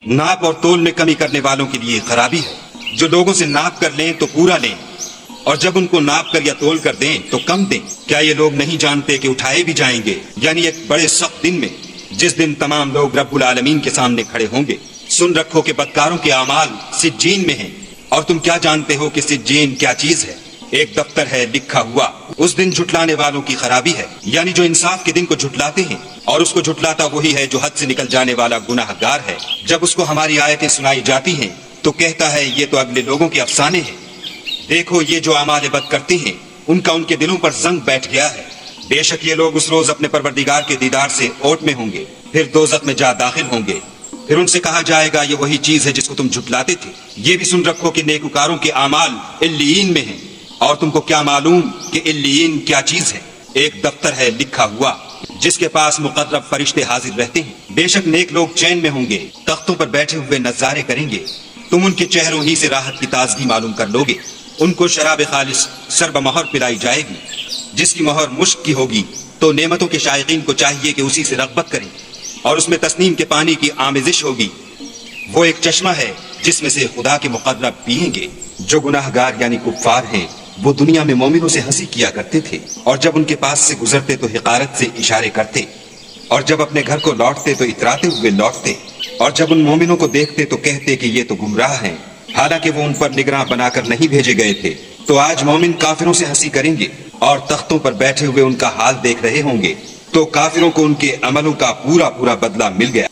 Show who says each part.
Speaker 1: नाप और तोल में कमी करने वालों के लिए खराबी है। जो लोगों से नाप कर लें तो पूरा लें, और जब उनको नाप कर या तोल कर दें तो कम दें। क्या ये लोग नहीं जानते कि उठाए भी जाएंगे, यानी एक बड़े सख्त दिन में, जिस दिन तमाम लोग रब्बुल आलमीन के सामने खड़े होंगे। सुन रखो कि बदकारों के आमाल सिज्जीन में हैं, और तुम क्या जानते हो कि सिज्जीन क्या चीज है? एक दफ्तर है लिखा हुआ। उस दिन झुटलाने वालों की खराबी है, यानी जो इंसाफ के दिन को झुटलाते हैं, और उसको झुटलाता वही है जो हद से निकल जाने वाला गुनाहगार है। जब उसको हमारी आयतें सुनाई जाती हैं तो कहता है ये तो अगले लोगों के अफसाने हैं। देखो ये जो अमाल बद करते हैं उनका उनके दिलों पर जंग बैठ गया है। बेशक ये लोग उस रोज अपने परवरदिगार के दीदार से ओट में होंगे, फिर दोज़ख में जा दाखिल होंगे। फिर उनसे कहा जाएगा ये वही चीज है जिसको तुम झुटलाते थे। ये भी सुन रखो कि नेकुकारों के आमाल इल्लीन में हैं, और तुमको क्या मालूम कि इल्लीन क्या चीज है? एक दफ्तर है लिखा हुआ जिसके पास मुकर्रब फरिश्ते हाजिर रहते हैं। बेशक नेक लोग चैन में होंगे, तख्तों पर बैठे हुए नज़ारे करेंगे। तुम उनके चेहरों ही से राहत की ताजगी मालूम कर लोगे। उनको शराब खालिस शरब मोहर पिलाई जाएगी, जिसकी मोहर मुश्क की होगी। तो नेमतों के शायकीन को चाहिए कि उसी से रग़बत करें, और उसमें तस्नीम के पानी की आमेजिश होगी। वो एक चश्मा है जिसमें से खुदा के मुकर्रब पिएंगे। जो गुनाहगार यानी कुफ्फार हैं वो दुनिया में मोमिनों से हंसी किया करते थे, और जब उनके पास से गुजरते तो हिकारत से इशारे करते, और जब अपने घर को लौटते तो इतराते हुए लौटते, और जब उन मोमिनों को देखते तो कहते कि ये तो गुमराह हैं, हालांकि वो उन पर निगरां बनाकर नहीं भेजे गए थे। तो आज मोमिन काफिरों से हंसी करेंगे और तख्तों पर बैठे हुए उनका हाल देख रहे होंगे। तो काफिरों को उनके अमलों का पूरा पूरा बदला मिल गया।